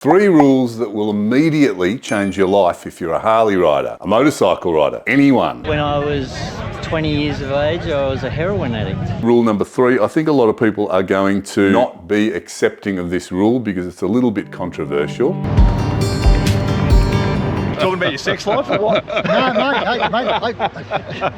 3 rules that will immediately change your life if you're a Harley rider, a motorcycle rider, anyone. When I was 20 years of age, I was a heroin addict. Rule number 3, I think a lot of people are going to not be accepting of this rule because it's a little bit controversial. Talking about your sex life or what? No, mate,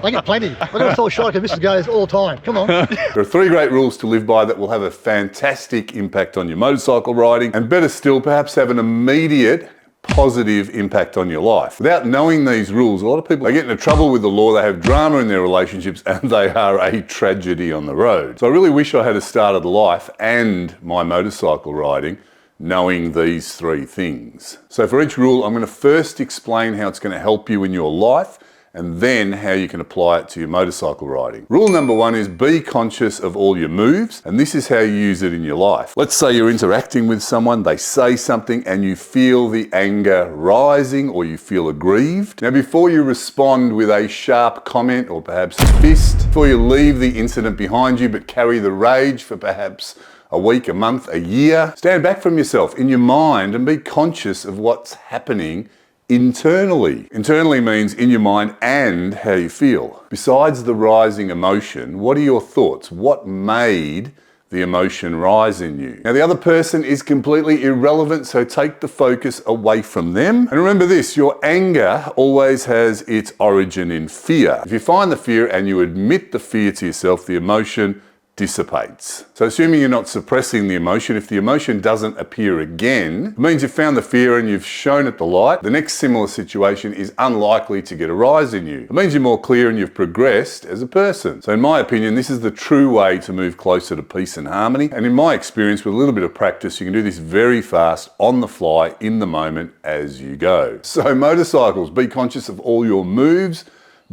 I get plenty. I've got to feel shy because Mrs. goes all the time. Come on. There are 3 great rules to live by that will have a fantastic impact on your motorcycle riding, and better still, perhaps have an immediate positive impact on your life. Without knowing these rules, a lot of people get into trouble with the law, they have drama in their relationships, and they are a tragedy on the road. So I really wish I had started life and my motorcycle riding knowing these 3 things. So for each rule, I'm going to first explain how it's going to help you in your life, and then how you can apply it to your motorcycle riding. Rule number 1 is be conscious of all your moves, and this is how you use it in your life. Let's say you're interacting with someone, they say something, and you feel the anger rising or you feel aggrieved. Now, before you respond with a sharp comment or perhaps a fist, before you leave the incident behind you but carry the rage for perhaps a week, a month, a year, stand back from yourself in your mind and be conscious of what's happening internally. Internally means in your mind and how you feel. Besides the rising emotion, what are your thoughts? What made the emotion rise in you? Now, the other person is completely irrelevant, so take the focus away from them. And remember this, your anger always has its origin in fear. If you find the fear and you admit the fear to yourself, the emotion dissipates. So assuming you're not suppressing the emotion, if the emotion doesn't appear again, it means you've found the fear and you've shown it the light. The next similar situation is unlikely to get a rise in you. It means you're more clear and you've progressed as a person. So in my opinion, this is the true way to move closer to peace and harmony. And in my experience, with a little bit of practice, you can do this very fast, on the fly, in the moment, as you go. So motorcycles, be conscious of all your moves.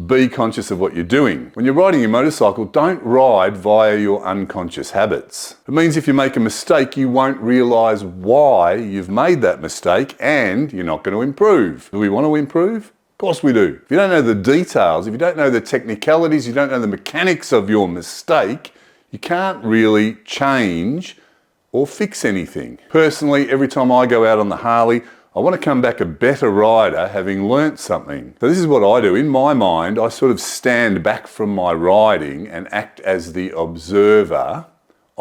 Be conscious of what you're doing. When you're riding your motorcycle, don't ride via your unconscious habits. It means if you make a mistake, you won't realise why you've made that mistake, and you're not going to improve. Do we want to improve? Of course we do. If you don't know the details, if you don't know the technicalities, you don't know the mechanics of your mistake, you can't really change or fix anything. Personally, every time I go out on the Harley, I want to come back a better rider having learnt something. So this is what I do. In my mind, I sort of stand back from my riding and act as the observer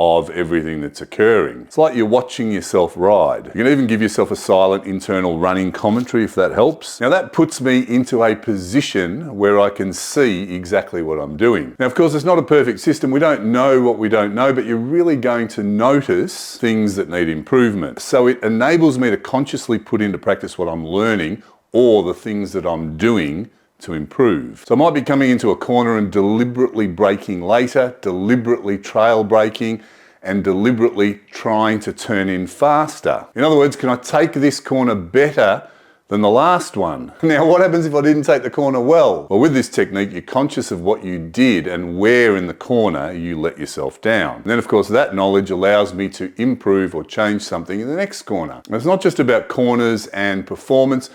of everything that's occurring. It's like you're watching yourself ride. You can even give yourself a silent internal running commentary if that helps. Now that puts me into a position where I can see exactly what I'm doing. Now, of course, it's not a perfect system. We don't know what we don't know, but you're really going to notice things that need improvement. So it enables me to consciously put into practice what I'm learning or the things that I'm doing to improve. So I might be coming into a corner and deliberately braking later, deliberately trail braking, and deliberately trying to turn in faster. In other words, can I take this corner better than the last one? Now, what happens if I didn't take the corner well? Well, with this technique, you're conscious of what you did and where in the corner you let yourself down. And then, of course, that knowledge allows me to improve or change something in the next corner. And it's not just about corners and performance.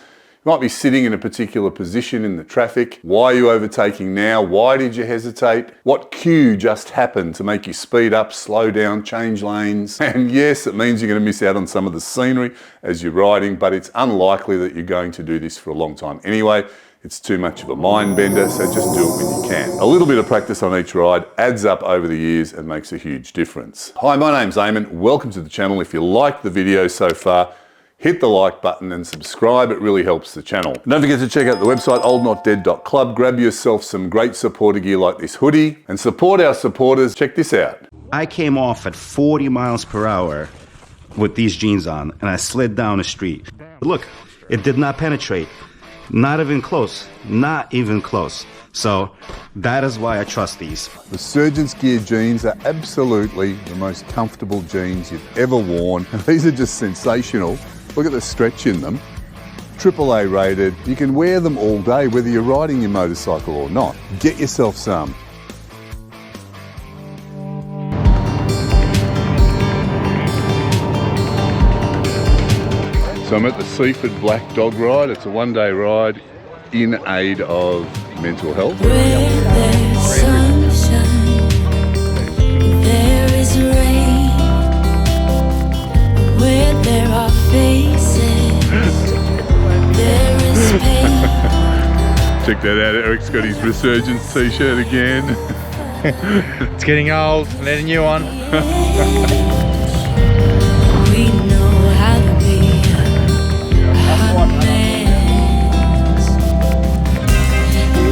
You might be sitting in a particular position in the traffic. Why are you overtaking now? Why did you hesitate? What cue just happened to make you speed up, slow down, change lanes? And yes, it means you're going to miss out on some of the scenery as you're riding, but it's unlikely that you're going to do this for a long time anyway. It's too much of a mind bender, so just do it when you can. A little bit of practice on each ride adds up over the years and makes a huge difference. Hi, my name's Eamon. Welcome to the channel. If you liked the video so far, hit the like button and subscribe. It really helps the channel. And don't forget to check out the website oldnotdead.club. Grab yourself some great supporter gear like this hoodie and support our supporters. Check this out. I came off at 40 miles per hour with these jeans on and I slid down the street. Look, it did not penetrate. Not even close. Not even close. So that is why I trust these. The Surgeon's Gear jeans are absolutely the most comfortable jeans you've ever worn. And these are just sensational. Look at the stretch in them. AAA rated. You can wear them all day, whether you're riding your motorcycle or not. Get yourself some. So I'm at the Seaford Black Dog Ride. It's a one-day ride in aid of mental health. Where there's sunshine, there is rain. Where there are faces, Check that out, Eric's got his Resurgence t-shirt again. It's getting old. Need a new one. We know how to be a hot mess.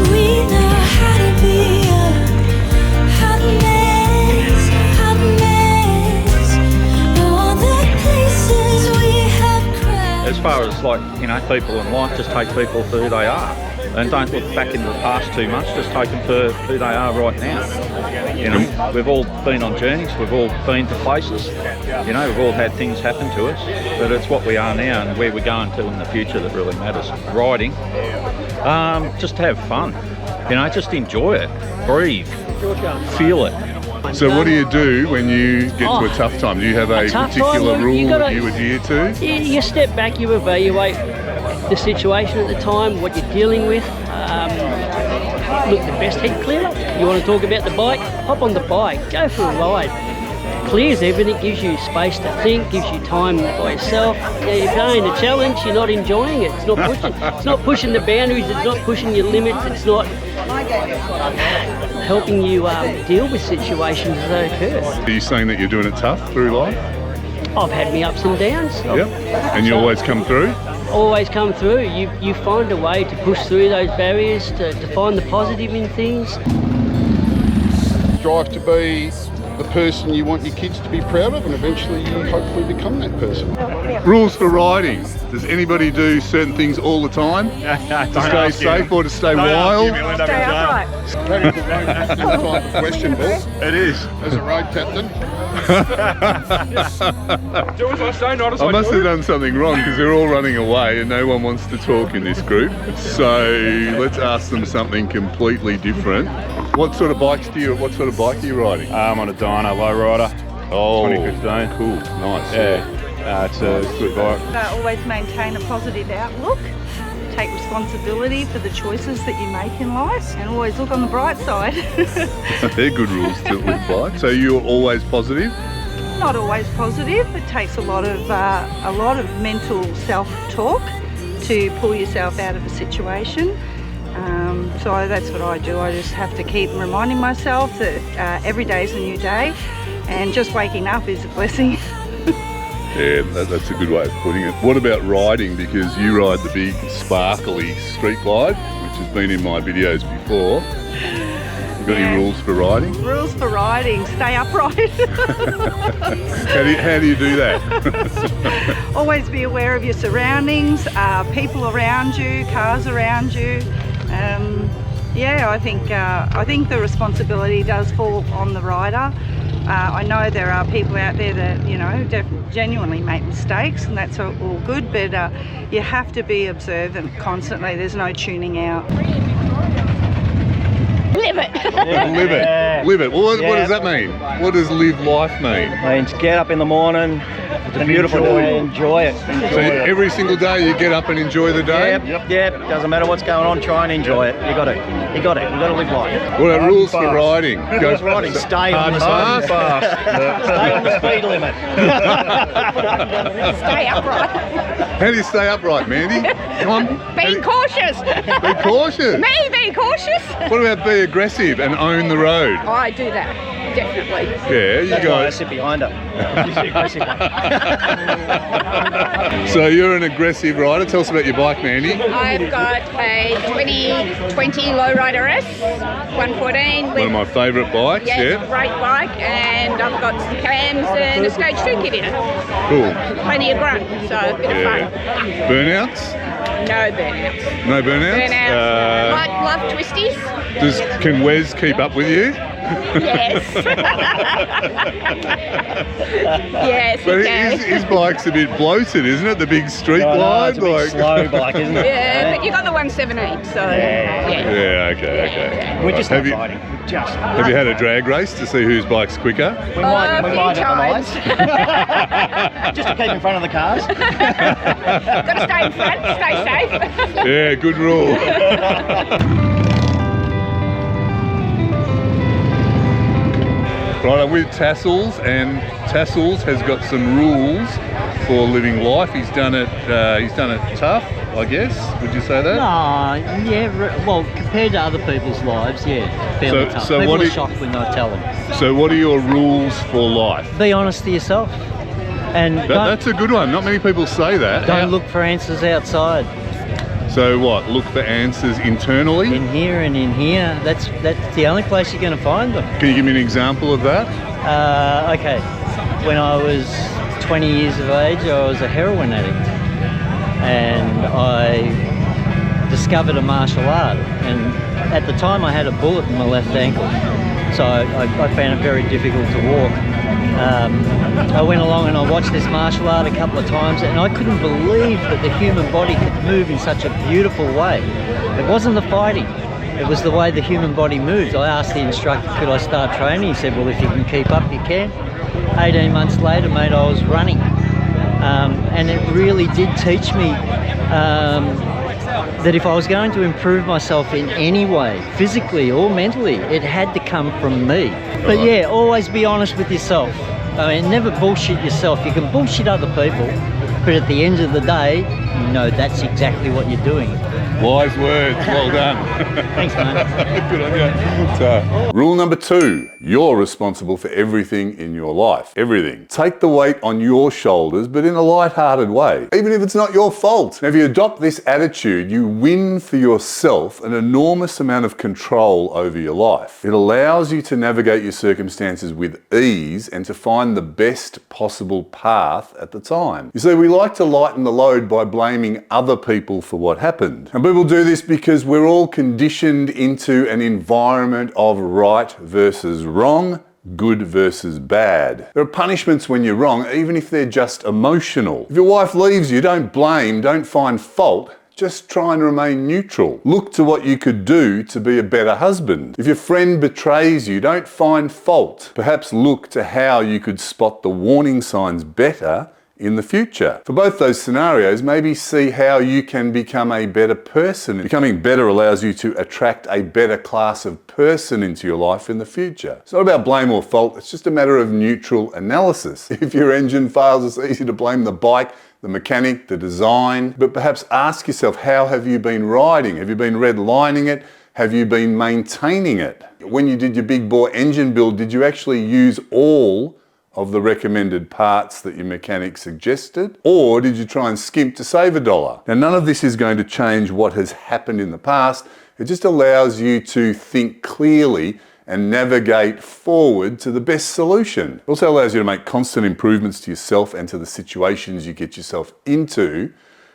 We know how to be a hot mess, hot mess. All the places we have crashed. As far as like, you know, people in life, just take people for who they are. And don't look back into the past too much, just take them for who they are right now. You know, we've all been on journeys, we've all been to places, you know, we've all had things happen to us, but it's what we are now and where we're going to in the future that really matters. Riding, just have fun, you know, just enjoy it, breathe, feel it. So what do you do when you get to a tough time? Do you have a particular rule that you adhere to? You step back, you evaluate the situation at the time, what you're dealing with. Look, the best head clearer. You want to talk about the bike? Hop on the bike, go for a ride. Clears everything, gives you space to think, gives you time by yourself. You're going a challenge, you're not enjoying it. It's not pushing. It's not pushing the boundaries. It's not pushing your limits. It's not helping you deal with situations as they occur. Are you saying that you're doing it tough through life? I've had me ups and downs. Yep. And you always come through? Always come through. You find a way to push through those barriers, to find the positive in things. Strive to be the person you want your kids to be proud of, and eventually you hopefully become that person. Rules for riding. Does anybody do certain things all the time? To stay safe or to stay wild? Stay upright. Very good road captain type of question, boss. It is. As a road captain. Do as I say, not as I must have done something wrong because they're all running away and no one wants to talk in this group. So let's ask them something completely different. What sort of bike are you riding? I'm on a Dyno lowrider. Oh, 2015. Cool, nice. Yeah, it's a good bike. Always maintain a positive outlook. Take responsibility for the choices that you make in life, and always look on the bright side. They're good rules to live by. So you're always positive? Not always positive. It takes a lot of mental self-talk to pull yourself out of a situation. So that's what I do. I just have to keep reminding myself that every day is a new day, and just waking up is a blessing. Yeah, that's a good way of putting it. What about riding? Because you ride the big sparkly street glide, which has been in my videos before. You got any rules for riding? Rules for riding: stay upright. How do you do that? Always be aware of your surroundings, people around you, cars around you. Yeah, I think the responsibility does fall on the rider. I know there are people out there that, you know, genuinely make mistakes, and that's all good, but you have to be observant constantly. There's no tuning out. Live it. Live it. Live it. Well, what does that mean? What does live life mean? Means get up in the morning. It's a beautiful day. Enjoy it. So every single day you get up and enjoy the day? Yep. Doesn't matter what's going on. Try and enjoy it. You got to live life. What are rules for riding? Rules for riding. Stay on the speed. Stay on the speed limit. Stay upright. How do you stay upright, Mandy? Come on. Be cautious. Be cautious. Be cautious. What about be aggressive and own the road? I do that, definitely. Yeah, you I guys. sit behind her. So you're an aggressive rider. Tell us about your bike, Mandy. I've got a 2020 Lowrider S, 114. One of my favourite bikes, yeah. Great bike, and I've got some cams and a stage 2 kit in it. Cool. Plenty of grunt, so a bit of fun. Burnouts? No burnouts. No burnouts? Love twisties. Can Wes keep up with you? Yes. Yes, But his bike's a bit bloated, isn't it? The big street glide? It's a big slow bike, isn't it? Yeah, but you got the 117, so Yeah, okay. We're just not riding. Have you had a drag race to see whose bike's quicker? We might a few at the times. lights. Just to keep in front of the cars. Got to stay in front, stay safe. Yeah, good rule. Right, I'm with Tassels, and Tassels has got some rules for living life. He's done it tough, I guess. Would you say that? Well, compared to other people's lives, yeah, fairly tough. So People what are do- shocked when I tell them. So what are your rules for life? Be honest to yourself, and That's a good one. Not many people say that. don't look for answers outside. So what? Look for answers internally? In here and in here, that's the only place you're going to find them. Can you give me an example of that? Okay, when I was 20 years of age, I was a heroin addict, and I discovered a martial art, and at the time I had a bullet in my left ankle, so I found it very difficult to walk. I went along and I watched this martial art a couple of times, and I couldn't believe that the human body could move in such a beautiful way. It wasn't the fighting, it was the way the human body moves. I asked the instructor, could I start training? He said, well, if you can keep up, you can. 18 months later, mate, I was running. And it really did teach me that if I was going to improve myself in any way, physically or mentally, it had to come from me. But yeah, always be honest with yourself. I mean, never bullshit yourself. You can bullshit other people, but at the end of the day, you know that's exactly what you're doing. Wise words. Well done. Thanks, mate. Good on you. So, rule number 2, you're responsible for everything in your life. Everything. Take the weight on your shoulders, but in a light-hearted way, even if it's not your fault. Now, if you adopt this attitude, you win for yourself an enormous amount of control over your life. It allows you to navigate your circumstances with ease and to find the best possible path at the time. You see, we like to lighten the load by blaming other people for what happened. And people do this because we're all conditioned into an environment of right versus wrong, good versus bad. There are punishments when you're wrong, even if they're just emotional. If your wife leaves you, don't blame, don't find fault. Just try and remain neutral. Look to what you could do to be a better husband. If your friend betrays you, don't find fault. Perhaps look to how you could spot the warning signs better in the future. For both those scenarios, maybe see how you can become a better person. Becoming better allows you to attract a better class of person into your life in the future. It's not about blame or fault, it's just a matter of neutral analysis. If your engine fails, it's easy to blame the bike, the mechanic, the design, but perhaps ask yourself, how have you been riding? Have you been redlining it? Have you been maintaining it? When you did your big bore engine build, did you actually use all of the recommended parts that your mechanic suggested? Or did you try and skimp to save $1? Now, none of this is going to change what has happened in the past. It just allows you to think clearly and navigate forward to the best solution. It also allows you to make constant improvements to yourself and to the situations you get yourself into,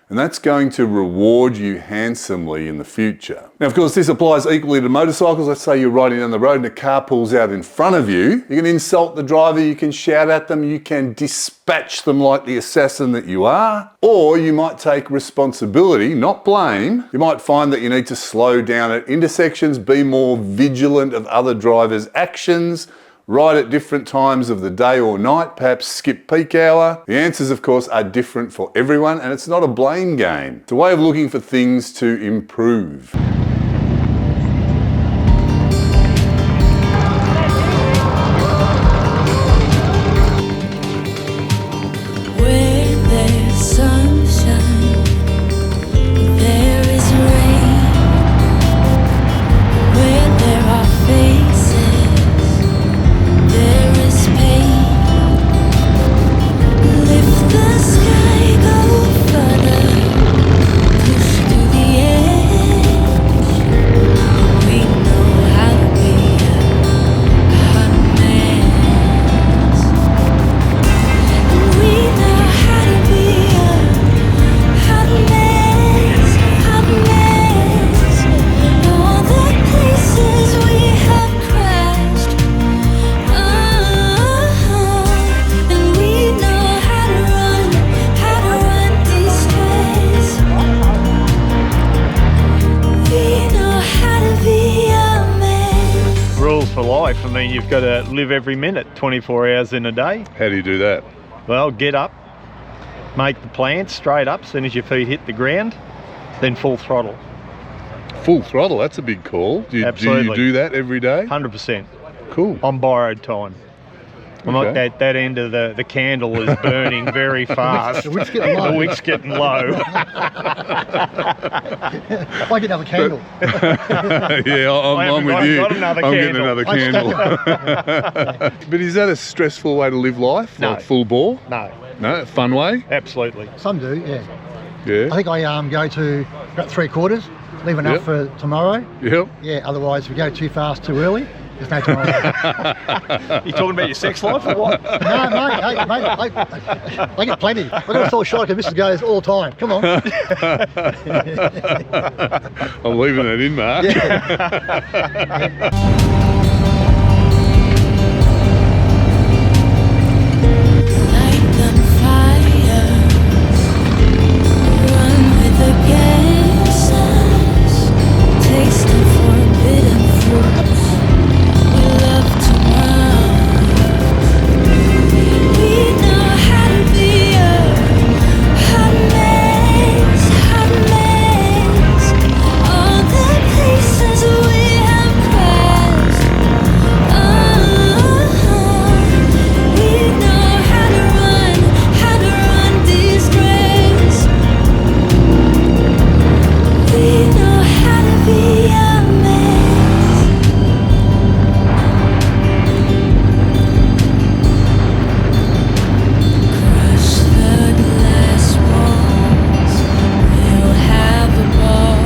and that's going to reward you handsomely in the future. Now, of course, this applies equally to motorcycles. Let's say you're riding down the road and a car pulls out in front of you. You can insult the driver, you can shout at them, you can dispatch them like the assassin that you are, or you might take responsibility, not blame. You might find that you need to slow down at intersections, be more vigilant of other drivers' actions, ride at different times of the day or night, perhaps skip peak hour. The answers, of course, are different for everyone, and it's not a blame game. It's a way of looking for things to improve. Where there's sunshine, there is rain. Where there are faces, there is pain. Lift the sky, go further, push to the edge. We know how to be a hot mess. We know how to be a hot mess, hot mess. All the places we have crashed. And we know how to run de-stress. We know how to be a mess. Rules for life. I mean, you've got to live every minute, 24 hours in a day. How do you do that? Well, get up, make the plans straight up as soon as your feet hit the ground, then full throttle. Full throttle, that's a big call. Do you Absolutely. do that every day? 100%. Cool. On borrowed time. Like that end of the candle is burning very fast. The wick's getting low. The wick's getting low. I get another candle. Yeah, I'm with you. got another I'm candle. getting another candle. But is that a stressful way to live life? No. Like full bore? No, No, a fun way? absolutely. Some do, yeah. Yeah. I think I go to about 3/4, leave enough Yep. for tomorrow. Yep. Yeah, otherwise if we go too fast too early, there's no tomorrow. You talking about your sex life or what? No, mate, I get plenty. I've got a sore shot because Mrs. goes all the time. Come on. I'm leaving that in, Mark. Light them fires, run with the gases, tasting forbidden fruits. We love to run. We know how to be a hot mess, hot mess. All the places we have crashed. We know how to run these races. We know how to be a mess. Crush the glass walls. We'll have a ball.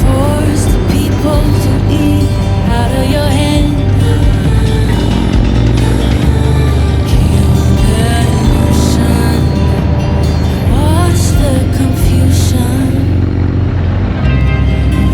Force the people to eat out of your hand. Kill the illusion. Watch the confusion.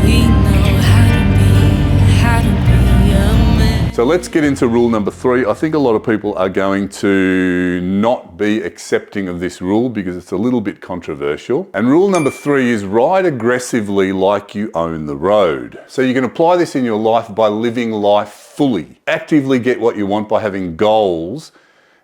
We know how to be a man. So let's get into rule number 3. I think a lot of people are going to not be accepting of this rule because it's a little bit controversial. And rule number 3 is ride aggressively like you own the road. So you can apply this in your life by living life fully. Actively get what you want by having goals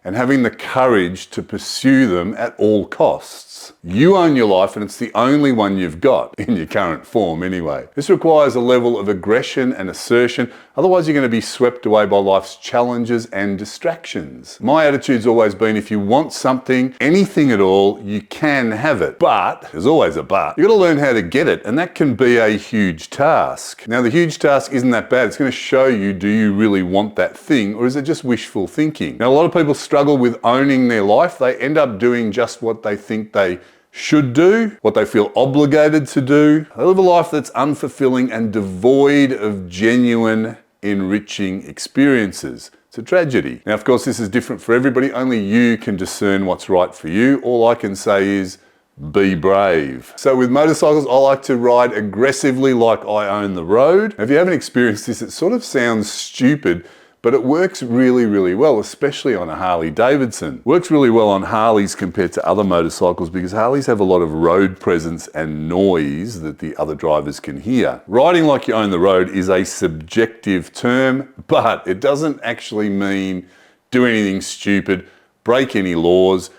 and having the courage to pursue them at all costs. You own your life and it's the only one you've got in your current form anyway. This requires a level of aggression and assertion, otherwise you're going to be swept away by life's challenges and distractions. My attitude's always been if you want something, anything at all, you can have it. But, there's always a but, you've got to learn how to get it and that can be a huge task. Now the huge task isn't that bad, it's going to show you, do you really want that thing or is it just wishful thinking? Now a lot of people struggle with owning their life. They end up doing just what they think they should do, what they feel obligated to do. They live a life that's unfulfilling and devoid of genuine, enriching experiences. It's a tragedy. Now, of course, this is different for everybody. Only you can discern what's right for you. All I can say is be brave. So with motorcycles, I like to ride aggressively like I own the road. Now, if you haven't experienced this, it sort of sounds stupid, but it works really, really well, especially on a Harley Davidson. Works really well on Harleys compared to other motorcycles because Harleys have a lot of road presence and noise that the other drivers can hear. Riding like you own the road is a subjective term, but it doesn't actually mean do anything stupid, break any laws,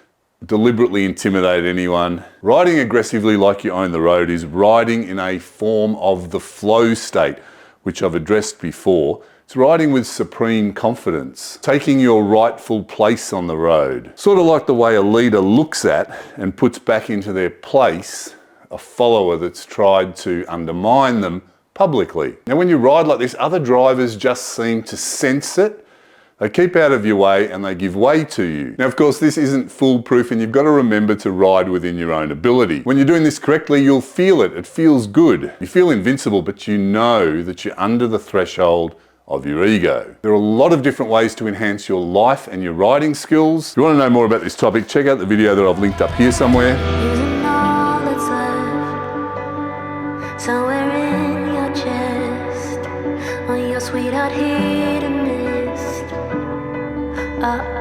deliberately intimidate anyone. Riding aggressively like you own the road is riding in a form of the flow state, which I've addressed before. It's riding with supreme confidence, taking your rightful place on the road. Sort of like the way a leader looks at and puts back into their place a follower that's tried to undermine them publicly. Now when you ride like this, other drivers just seem to sense it. They keep out of your way and they give way to you. Now, of course, this isn't foolproof and you've got to remember to ride within your own ability. When you're doing this correctly, you'll feel it. It feels good. You feel invincible, but you know that you're under the threshold of your ego. There are a lot of different ways to enhance your life and your riding skills. If you want to know more about this topic, check out the video that I've linked up here somewhere. Using all that's left, somewhere in your chest, on your sweetheart hit a mist. Oh,